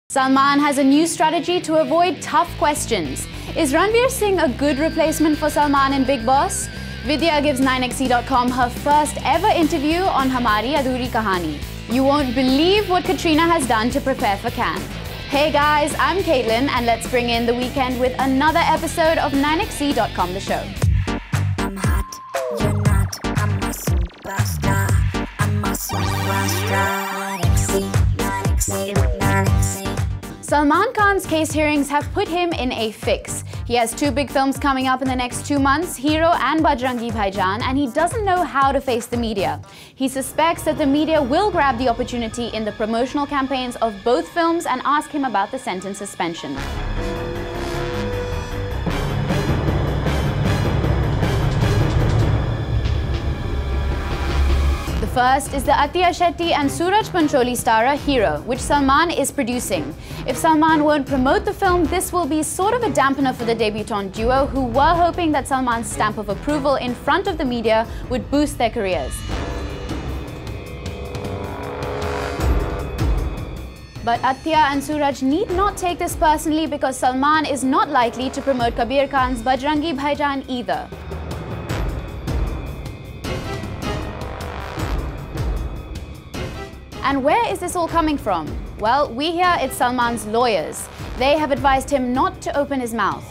Salman has a new strategy to avoid tough questions. Is Ranveer Singh a good replacement for Salman in Bigg Boss? Vidya gives 9XE.com her first ever interview on Hamari Adhuri Kahani. You won't believe what Katrina has done to prepare for Cannes. Hey guys, I'm Caitlin and let's bring in the weekend with another episode of 9XE.com The Show. I'm hot, you're not, I'm a superstar, I'm a superstar. 9XE, 9XE. Salman Khan's case hearings have put him in a fix. He has two big films coming up in the next 2 months, Hero and Bajrangi Bhaijaan, and he doesn't know how to face the media. He suspects that the media will grab the opportunity in the promotional campaigns of both films and ask him about the sentence suspension. The first is the Atiya Shetty and Suraj Pancholi starrer Hero, which Salman is producing. If Salman won't promote the film, this will be sort of a dampener for the debutante duo who were hoping that Salman's stamp of approval in front of the media would boost their careers. But Atiya and Suraj need not take this personally because Salman is not likely to promote Kabir Khan's Bajrangi Bhaijaan either. And where is this all coming from? Well, we hear it's Salman's lawyers. They have advised him not to open his mouth.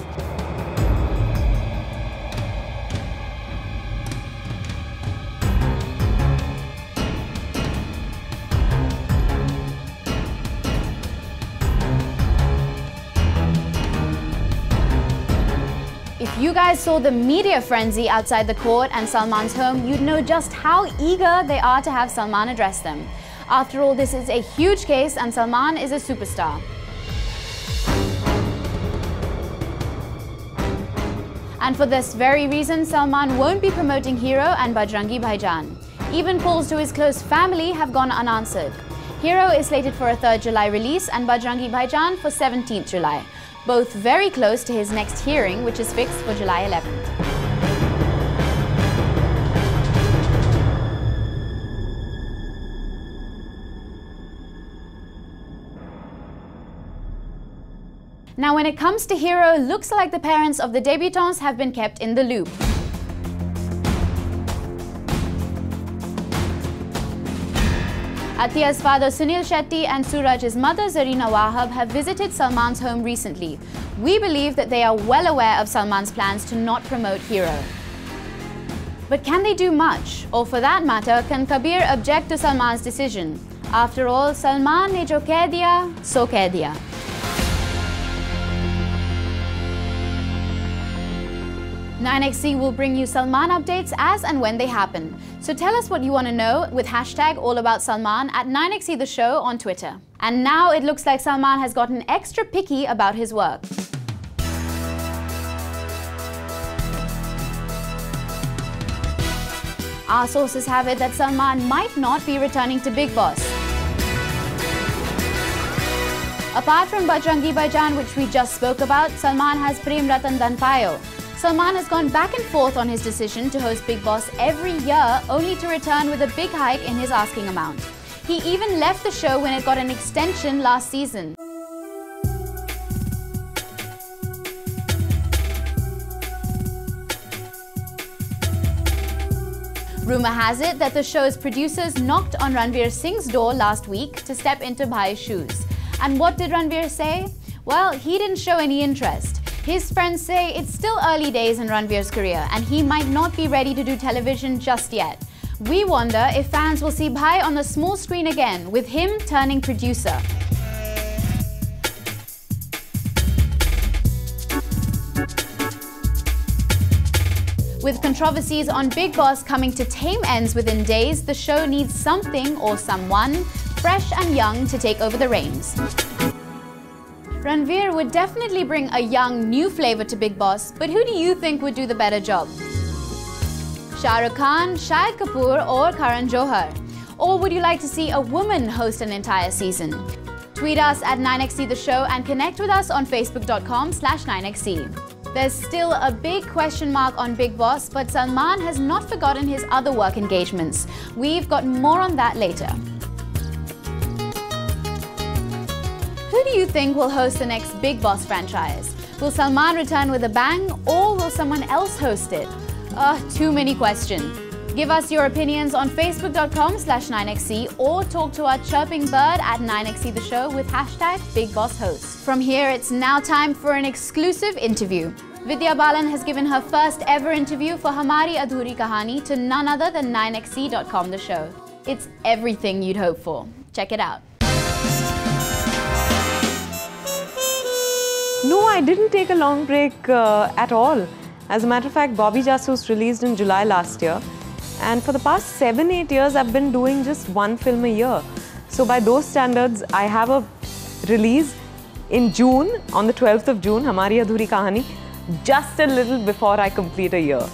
If you guys saw the media frenzy outside the court and Salman's home, you'd know just how eager they are to have Salman address them. After all, this is a huge case and Salman is a superstar. And for this very reason, Salman won't be promoting Hero and Bajrangi Bhaijaan. Even calls to his close family have gone unanswered. Hero is slated for a 3rd July release and Bajrangi Bhaijaan for 17th July. Both very close to his next hearing, which is fixed for July 11th. Now, when it comes to Hero, looks like the parents of the debutantes have been kept in the loop. Atiya's father Sunil Shetty and Suraj's mother Zarina Wahab have visited Salman's home recently. We believe that they are well aware of Salman's plans to not promote Hero. But can they do much? Or for that matter, can Kabir object to Salman's decision? After all, Salman ne jo keh diya, so keh diya. 9XE will bring you Salman updates as and when they happen. So tell us what you want to know with hashtag AllAboutSalman at 9XE The Show on Twitter. And now it looks like Salman has gotten extra picky about his work. Our sources have it that Salman might not be returning to Bigg Boss. Apart from Bajrangi Bhaijaan, which we just spoke about, Salman has Prem Ratan Dhan Payo. Salman has gone back and forth on his decision to host Bigg Boss every year, only to return with a big hike in his asking amount. He even left the show when it got an extension last season. Rumour has it that the show's producers knocked on Ranveer Singh's door last week to step into Bhai's shoes. And what did Ranveer say? Well, he didn't show any interest. His friends say it's still early days in Ranveer's career and he might not be ready to do television just yet. We wonder if fans will see Bhai on the small screen again, with him turning producer. With controversies on Bigg Boss coming to tame ends within days, the show needs something or someone fresh and young to take over the reins. Ranveer would definitely bring a young, new flavor to Bigg Boss, but who do you think would do the better job? Shah Rukh Khan, Shahid Kapoor or Karan Johar? Or would you like to see a woman host an entire season? Tweet us at 9XE The Show and connect with us on facebook.com/9XE. There's still a big question mark on Bigg Boss, but Salman has not forgotten his other work engagements. We've got more on that later. Who do you think will host the next Bigg Boss franchise? Will Salman return with a bang, or will someone else host it? Too many questions. Give us your opinions on facebook.com/9XC or talk to our chirping bird at 9XC The Show with #BiggBossHost. From here, it's now time for an exclusive interview. Vidya Balan has given her first ever interview for Hamari Adhuri Kahani to none other than 9XC.com The Show. It's everything you'd hope for. Check it out. No, I didn't take a long break at all. As a matter of fact, Bobby Jasus released in July last year. And for the past 7-8 years, I've been doing just one film a year. So by those standards, I have a release in June, on the 12th of June, Hamari Adhuri Kahani, just a little before I complete a year.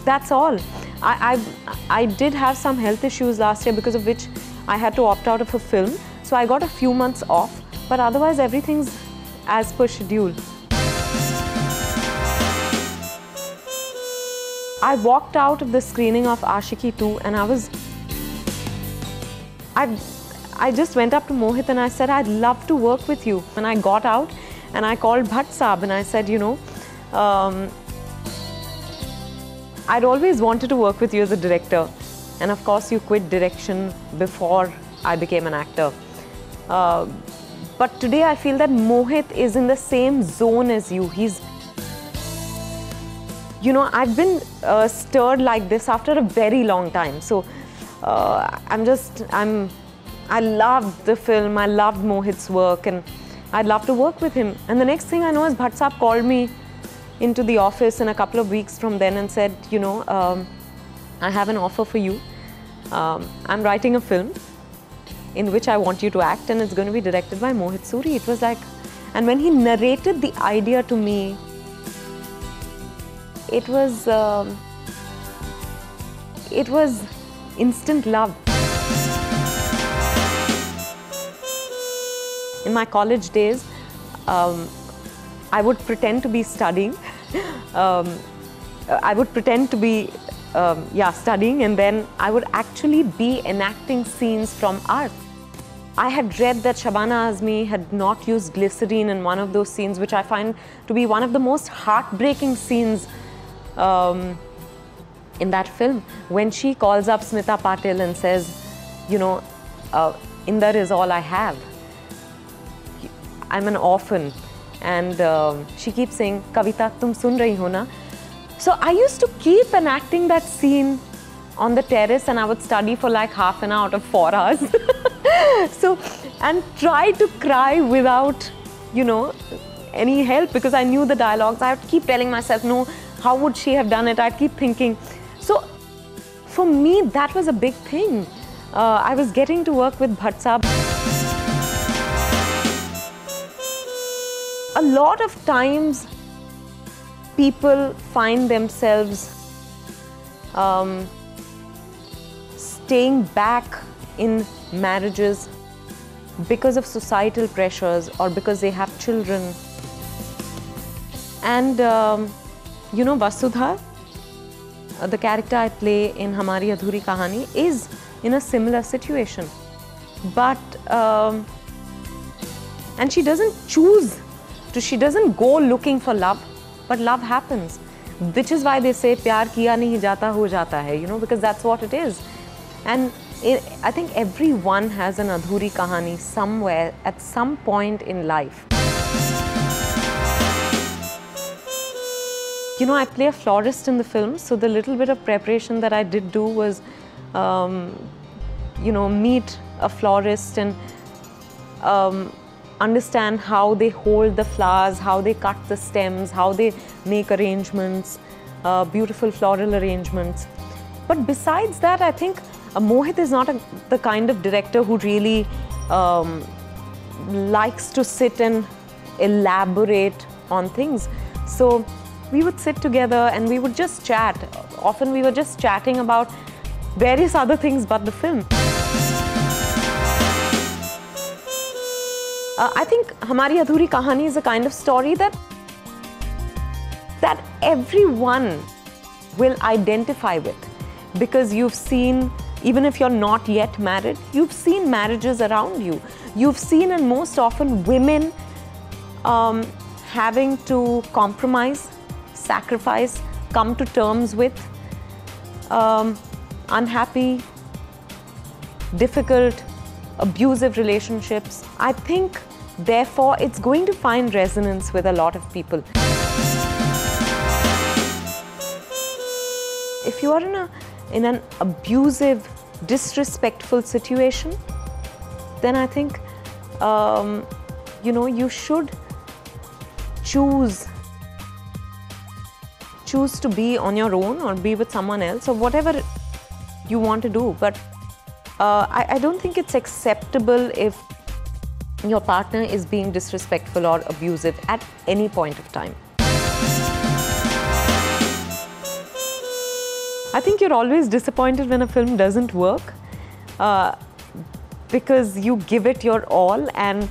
That's all. I did have some health issues last year, because of which I had to opt out of a film. So I got a few months off, but otherwise everything's as per schedule. I walked out of the screening of Ashiki 2 and I just went up to Mohit and I said, I'd love to work with you. And I got out and I called Bhatt Saab and I said, you know, I'd always wanted to work with you as a director. And of course, you quit direction before I became an actor. But today I feel that Mohit is in the same zone as you. You know, I've been stirred like this after a very long time. So I loved the film, I loved Mohit's work, and I'd love to work with him. And the next thing I know is Bhatt Saab called me into the office in a couple of weeks from then and said, you know, I have an offer for you. I'm writing a film in which I want you to act, and it's going to be directed by Mohit Suri. It was like, and when he narrated the idea to me, it was instant love. In my college days, I would pretend to be studying. I would pretend to be studying, and then I would actually be enacting scenes from art. I had read that Shabana Azmi had not used glycerine in one of those scenes, which I find to be one of the most heartbreaking scenes in that film, when she calls up Smita Patil and says, you know, Inder is all I have. I'm an orphan. And she keeps saying, Kavita, tum sun rahi ho na? So I used to keep enacting that scene on the terrace, and I would study for like half an hour out of 4 hours. And try to cry without, you know, any help, because I knew the dialogues. I would keep telling myself, no, how would she have done it? I'd keep thinking. So for me, that was a big thing. I was getting to work with Bhatt Saab. A lot of times, people find themselves staying back in marriages because of societal pressures or because they have children. And you know, Vasudha, the character I play in Hamari Adhuri Kahani, is in a similar situation. But, and she doesn't choose to, she doesn't go looking for love, but love happens. Which is why they say, प्यार किया नहीं जाता हो जाता है, you know, because that's what it is. And I think everyone has an Adhuri Kahani somewhere at some point in life. You know, I play a florist in the film, so the little bit of preparation that I did do was, you know, meet a florist and understand how they hold the flowers, how they cut the stems, how they make arrangements, beautiful floral arrangements. But besides that, I think Mohit is not the kind of director who really likes to sit and elaborate on things. So we would sit together and we would just chat. Often we were just chatting about various other things but the film. I think Hamari Adhuri Kahani is a kind of story that everyone will identify with, because you've seen even if you're not yet married, you've seen marriages around you. You've seen, and most often, women having to compromise, sacrifice, come to terms with unhappy, difficult, abusive relationships. I think, therefore, it's going to find resonance with a lot of people. If you are in an abusive, disrespectful situation, then I think, you should choose to be on your own or be with someone else or whatever you want to do. But I don't think it's acceptable if your partner is being disrespectful or abusive at any point of time. I think you're always disappointed when a film doesn't work because you give it your all, and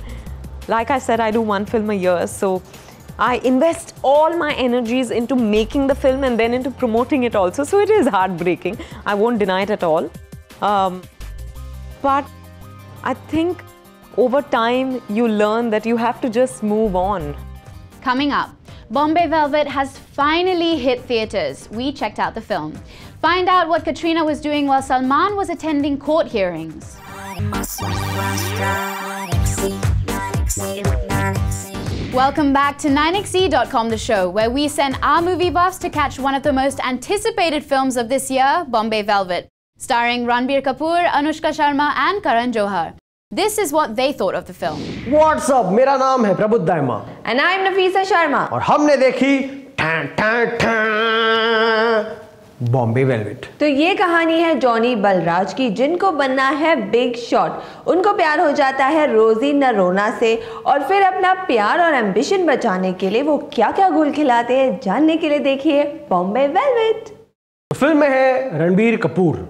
like I said, I do one film a year, so I invest all my energies into making the film and then into promoting it also, so it is heartbreaking. I won't deny it at all. But I think over time you learn that you have to just move on. Coming up, Bombay Velvet has finally hit theatres. We checked out the film. Find out what Katrina was doing while Salman was attending court hearings. Welcome back to 9xe.com, the show, where we send our movie buffs to catch one of the most anticipated films of this year, Bombay Velvet, starring Ranbir Kapoor, Anushka Sharma and Karan Johar. This is what they thought of the film. What's up? मेरा नाम है प्रबुद्ध दाइमा And I'm Nafisa Sharma. और हमने देखी Bombay velvet. तो ये कहानी है जॉनी बलराज की, जिनको बनना है बिग शॉट। उनको प्यार हो जाता है रोजी नरोना से और फिर अपना प्यार और एम्बिशन बचाने के लिए वो क्या क्या घुल खिलाते हैं, जानने के लिए देखिए बॉम्बे वेलवेट। फिल्म में है Ranbir Kapoor.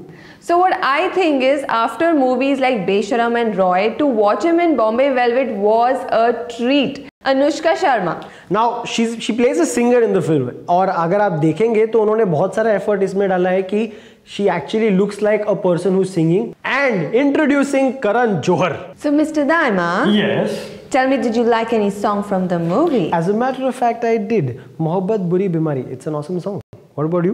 So what I think is, after movies like Besharam and Roy, to watch him in Bombay Velvet was a treat. Anushka Sharma. Now she plays a singer in the film. और अगर आप देखेंगे तो उन्होंने बहुत सारा एफर्ट इसमें डाला है कि she actually looks like a person who's singing. And introducing Karan Johar. So Mr. Daima. Yes. Tell me, did you like any song from the movie? As a matter of fact, I did. Mohabbat Buri Bimari. It's an awesome song. What about you?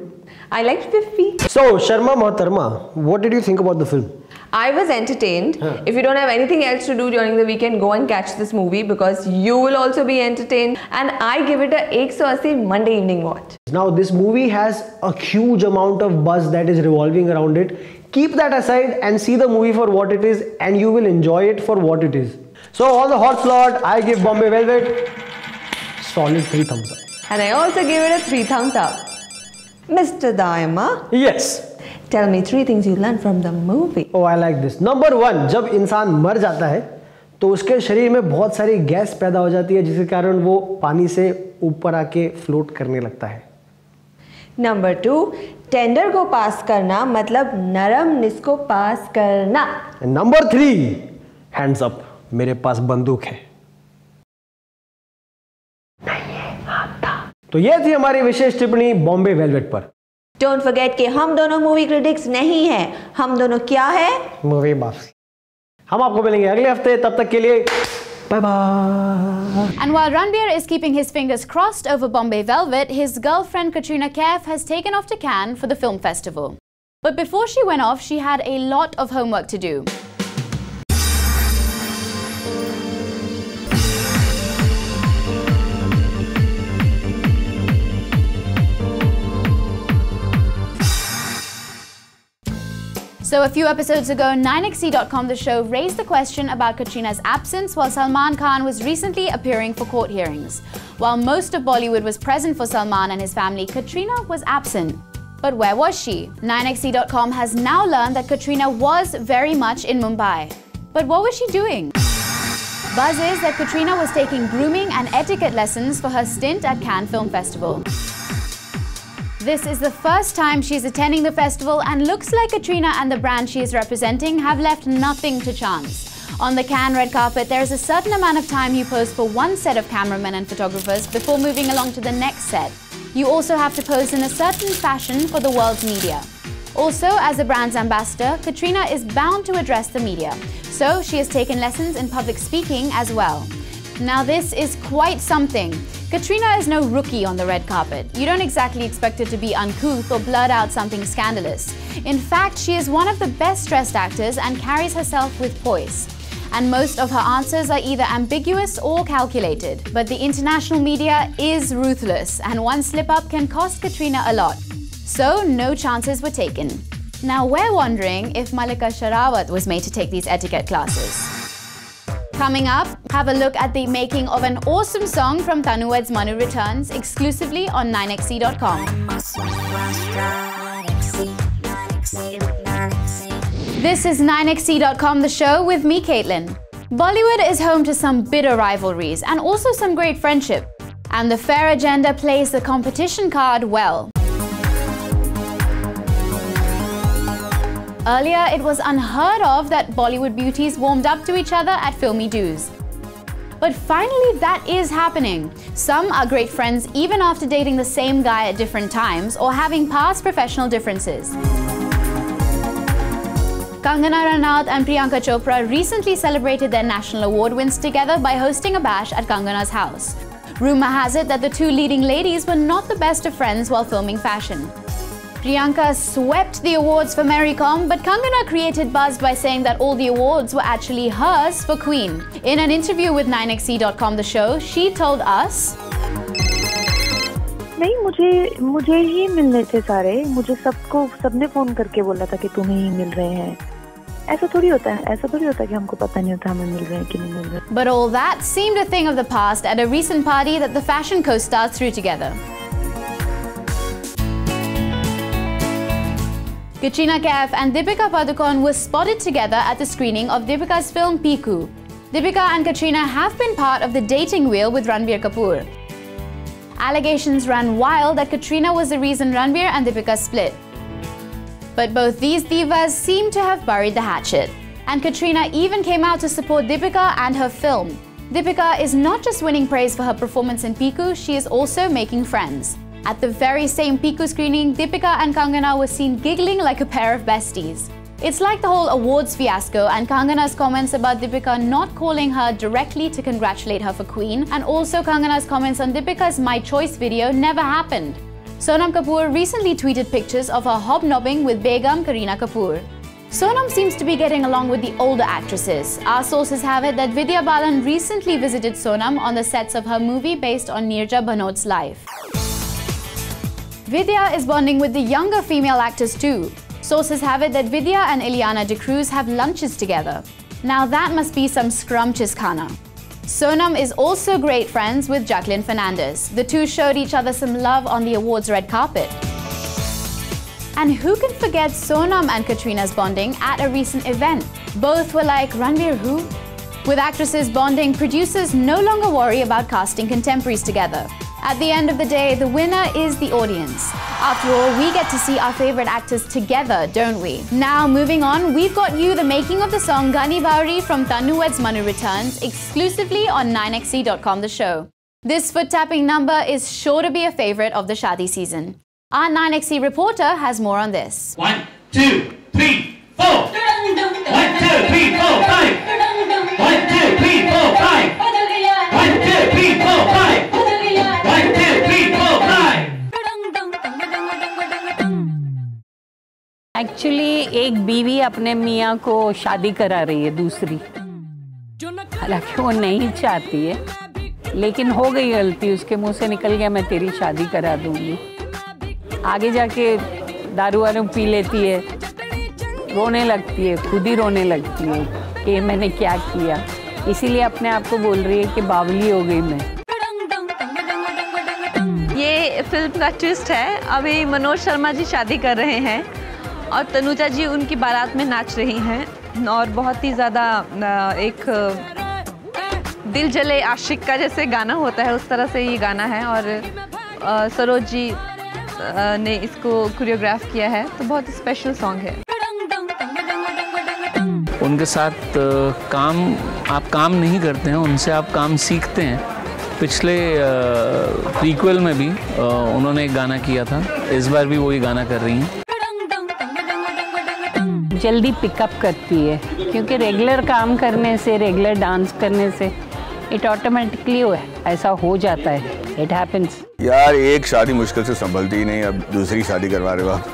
I liked Fifi. So, Sharma Mohatarma, what did you think about the film? I was entertained. If you don't have anything else to do during the weekend, go and catch this movie because you will also be entertained. And I give it a 180 Monday evening watch. Now, this movie has a huge amount of buzz that is revolving around it. Keep that aside and see the movie for what it is, and you will enjoy it for what it is. So, on the hot slot, I give Bombay Velvet solid 3 thumbs up. And I also give it a 3 thumbs up. Mr. Daima. Yes. Tell me 3 things you learned from the movie. Oh, I like this. Number 1, जब इंसान मर जाता है तो उसके शरीर में बहुत सारी गैस पैदा हो जाती है जिसके कारण वो पानी से ऊपर आके फ्लोट करने लगता है. Number 2, टेंडर को पास करना मतलब नरम निस को पास करना. And number 3, hands up. मेरे पास बंदूक है. तो ये थी हमारी विशेष टिप्पणी बॉम्बे वेलवेट पर. Don't forget कि हम दोनों मूवी क्रिटिक्स नहीं हैं, हम दोनों क्या है? Movie buffs. हम आपको मिलेंगे अगले हफ्ते, तब तक के लिए bye bye. And while Ranveer is keeping his fingers crossed over Bombay Velvet, his girlfriend Katrina Kaif has taken off to Cannes for the film festival. But before she went off, she had a lot of homework to do. So a few episodes ago, 9xe.com, the show, raised the question about Katrina's absence while Salman Khan was recently appearing for court hearings. While most of Bollywood was present for Salman and his family, Katrina was absent. But where was she? 9xe.com has now learned that Katrina was very much in Mumbai. But what was she doing? Buzz is that Katrina was taking grooming and etiquette lessons for her stint at Cannes Film Festival. This is the first time she's attending the festival, and looks like Katrina and the brand she is representing have left nothing to chance. On the Cannes red carpet, there is a certain amount of time you pose for one set of cameramen and photographers before moving along to the next set. You also have to pose in a certain fashion for the world's media. Also, as a brand's ambassador, Katrina is bound to address the media, so she has taken lessons in public speaking as well. Now this is quite something. Katrina is no rookie on the red carpet. You don't exactly expect her to be uncouth or blurt out something scandalous. In fact, she is one of the best dressed actors and carries herself with poise. And most of her answers are either ambiguous or calculated. But the international media is ruthless, and one slip-up can cost Katrina a lot. So no chances were taken. Now we're wondering if Malika Sherawat was made to take these etiquette classes. Coming up, have a look at the making of an awesome song from Tanuwed's Manu Returns exclusively on 9XE.com. This is 9XE.com, the show with me, Caitlin. Bollywood is home to some bitter rivalries and also some great friendship. And the Fair Agenda plays the competition card well. Earlier, it was unheard of that Bollywood beauties warmed up to each other at filmy do's. But finally, that is happening. Some are great friends even after dating the same guy at different times or having past professional differences. Kangana Ranaut and Priyanka Chopra recently celebrated their national award wins together by hosting a bash at Kangana's house. Rumor has it that the two leading ladies were not the best of friends while filming fashion. Priyanka swept the awards for Mary Com, but Kangana created buzz by saying that all the awards were actually hers for Queen. In an interview with 9XE.com, the show, she told us, नहीं मुझे ही मिलने थे सारे मुझे सबने phone करके बोला था कि तुम्हें ही मिल रहे हैं ऐसा थोड़ी होता है कि हमको पता नहीं होता हमें मिल रहे हैं कि नहीं मिल रहे. But all that seemed a thing of the past at a recent party that the fashion co-stars threw together. Katrina Kaif and Deepika Padukone were spotted together at the screening of Deepika's film Piku. Deepika and Katrina have been part of the dating wheel with Ranveer Kapoor. Allegations ran wild that Katrina was the reason Ranveer and Deepika split. But both these divas seem to have buried the hatchet. And Katrina even came out to support Deepika and her film. Deepika is not just winning praise for her performance in Piku, she is also making friends. At the very same Piku screening, Deepika and Kangana were seen giggling like a pair of besties. It's like the whole awards fiasco and Kangana's comments about Deepika not calling her directly to congratulate her for Queen, and also Kangana's comments on Deepika's My Choice video never happened. Sonam Kapoor recently tweeted pictures of her hobnobbing with Begum Kareena Kapoor. Sonam seems to be getting along with the older actresses. Our sources have it that Vidya Balan recently visited Sonam on the sets of her movie based on Neerja Bhanot's life. Vidya is bonding with the younger female actors too. Sources have it that Vidya and Ileana D'Cruz have lunches together. Now that must be some scrumptious khana. Sonam is also great friends with Jacqueline Fernandez. The two showed each other some love on the awards red carpet. And who can forget Sonam and Katrina's bonding at a recent event? Both were like, Ranveer who? With actresses bonding, producers no longer worry about casting contemporaries together. At the end of the day, the winner is the audience. After all, we get to see our favorite actors together, don't we? Now, moving on, we've got you the making of the song Gani Bauri from Tanuwed's Manu Returns exclusively on 9XE.com, the show. This foot-tapping number is sure to be a favorite of the Shadi season. Our 9XE reporter has more on this. 1, 2, 3, 4. 1, 2, 3, 4, 5. 1, 2, 3, 4, 5. 1, 2, 3, 4, 5. 1, 2, 3, 4, 5. Actually एक बीवी अपने मियाँ को शादी करा रही है दूसरी, हालांकि वो नहीं चाहती है, लेकिन हो गई गलती, उसके मुंह से निकल गया मैं तेरी शादी करा दूंगी। आगे जाके दारू वारू पी लेती है, रोने लगती है, खुद ही रोने लगती है कि मैंने क्या किया, इसीलिए अपने आप को बोल रही है कि बावली हो गई मैं। ये फिल्म का ट्विस्ट है। अभी मनोज शर्मा जी शादी कर रहे हैं और तनुजा जी उनकी बारात में नाच रही हैं और बहुत ही ज़्यादा एक दिल जले आशिक का जैसे गाना होता है उस तरह से ये गाना है और सरोज जी ने इसको कोरियोग्राफ किया है, तो बहुत स्पेशल सॉन्ग है। उनके साथ आप काम नहीं करते हैं, उनसे आप काम सीखते हैं। पिछले प्रीक्वल में भी उन्होंने एक गाना किया था, इस बार भी वही गाना कर रही हैं। जल्दी पिकअप करती है, क्योंकि रेगुलर काम करने से, रेगुलर डांस करने से इट ऑटोमेटिकली ऐसा हो जाता है, इट हैपन्स। यार एक शादी मुश्किल से संभलती ही नहीं, अब दूसरी शादी करवा रहे हो आप।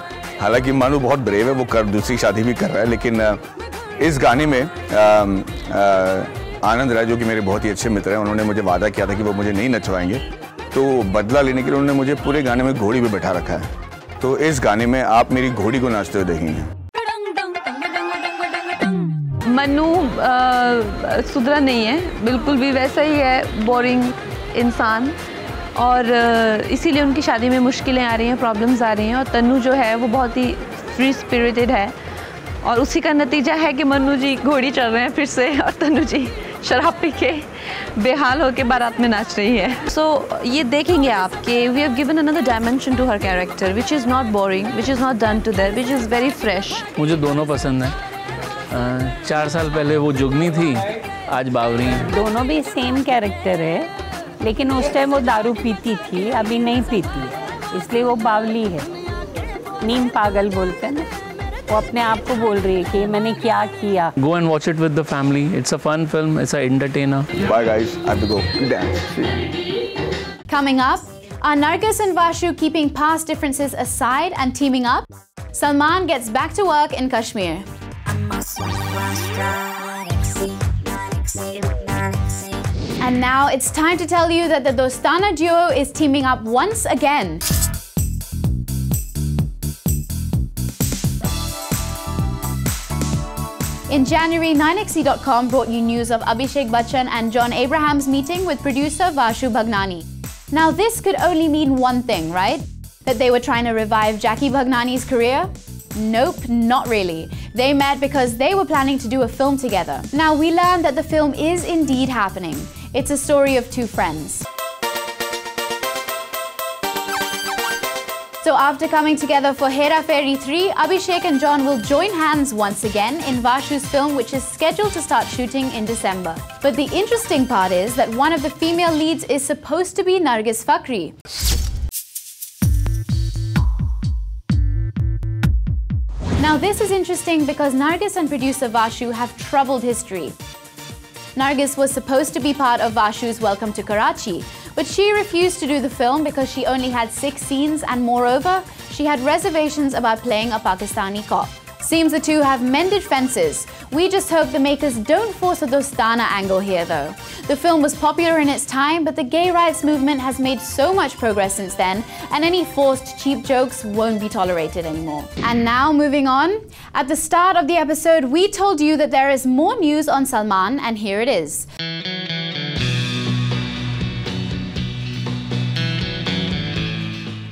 हालांकि मानू बहुत ब्रेव है, वो दूसरी शादी भी कर रहा है, लेकिन इस गाने में आनंद राय जो कि मेरे बहुत ही अच्छे मित्र हैं, उन्होंने मुझे वादा किया था कि वो मुझे नहीं नचवाएंगे, तो बदला लेने के लिए उन्होंने मुझे पूरे गाने में घोड़ी पे बैठा रखा है। तो इस गाने में आप मेरी घोड़ी को नाचते हुए देखेंगे। मन्नू सुधरा नहीं है, बिल्कुल भी वैसा ही है, बोरिंग इंसान, और इसीलिए उनकी शादी में मुश्किलें आ रही हैं, प्रॉब्लम्स आ रही हैं। और तन्नू जो है वो बहुत ही फ्री स्पिरिटेड है, और उसी का नतीजा है कि मन्नू जी घोड़ी चल रहे हैं फिर से, और तन्नू जी शराब पी के बेहाल होके बारात में नाच रही है। सो ये देखेंगे आप कि we have given another dimension to her character which is not boring, which is not done to there, which is very fresh. मुझे दोनों पसंद हैं। 4 साल पहले वो जुगनी थी, आज बावरी है। दोनों भी सेम कैरेक्टर है, लेकिन उस टाइम वो दारू पीती थी, अभी नहीं पीती, इसलिए वो बावली है। नीम पागल बोलते हैं ना, वो अपने आप को बोल रही है कि मैंने क्या किया। Go and watch it with the family. It's a fun film. It's an entertainer. Bye guys, I have to go dance. Coming up, are Nargis and Vashu keeping past differences aside and teaming up? Salman gets back to work in Kashmir. And now it's time to tell you that the Dostana duo is teaming up once again. In January, 9XE.com brought you news of Abhishek Bachchan and John Abraham's meeting with producer Vashu Bhagnani. Now this could only mean one thing, right? That they were trying to revive Jackie Bhagnani's career? Nope, not really. They met because they were planning to do a film together. Now we learned that the film is indeed happening. It's a story of two friends. So after coming together for Hera Fairy 3, Abhishek and John will join hands once again in Vashu's film, which is scheduled to start shooting in December. But the interesting part is that one of the female leads is supposed to be Nargis Fakhri. Now this is interesting because Nargis and producer Vashu have troubled history. Nargis was supposed to be part of Vashu's Welcome to Karachi, but she refused to do the film because she only had 6 scenes, and moreover, she had reservations about playing a Pakistani cop. Seems the two have mended fences. We just hope the makers don't force a Dostana angle here though. The film was popular in its time, but the gay rights movement has made so much progress since then, and any forced cheap jokes won't be tolerated anymore. And now moving on, at the start of the episode we told you that there is more news on Salman, and here it is.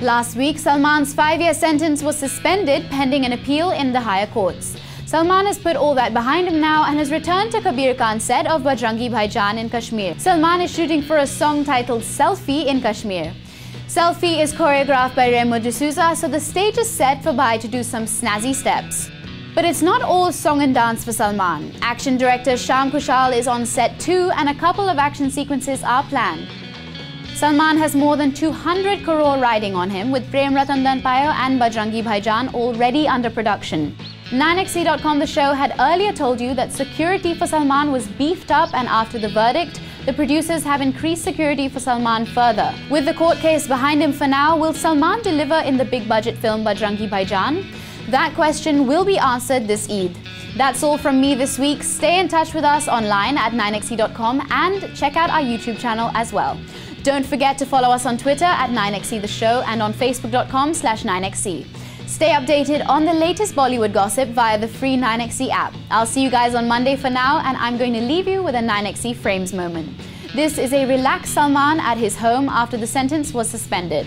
Last week, Salman's 5-year sentence was suspended pending an appeal in the higher courts. Salman has put all that behind him now and has returned to Kabir Khan's set of Bajrangi Bhaijaan in Kashmir. Salman is shooting for a song titled Selfie in Kashmir. Selfie is choreographed by Remo D'Souza, so the stage is set for Bhai to do some snazzy steps. But it's not all song and dance for Salman. Action director Sham Kushal is on set too, and a couple of action sequences are planned. Salman has more than 200 crore riding on him, with Prem Ratan Payo and Bajrangi Bhaijaan already under production. 9XE.com The Show had earlier told you that security for Salman was beefed up, and after the verdict, the producers have increased security for Salman further. With the court case behind him for now, will Salman deliver in the big budget film Bajrangi Bhaijaan? That question will be answered this Eid. That's all from me this week. Stay in touch with us online at 9xe.com and check out our YouTube channel as well. Don't forget to follow us on Twitter at 9xe The Show and on facebook.com/9xe. Stay updated on the latest Bollywood gossip via the free 9xe app. I'll see you guys on Monday for now, and I'm going to leave you with a 9xe Frames moment. This is a relaxed Salman at his home after the sentence was suspended.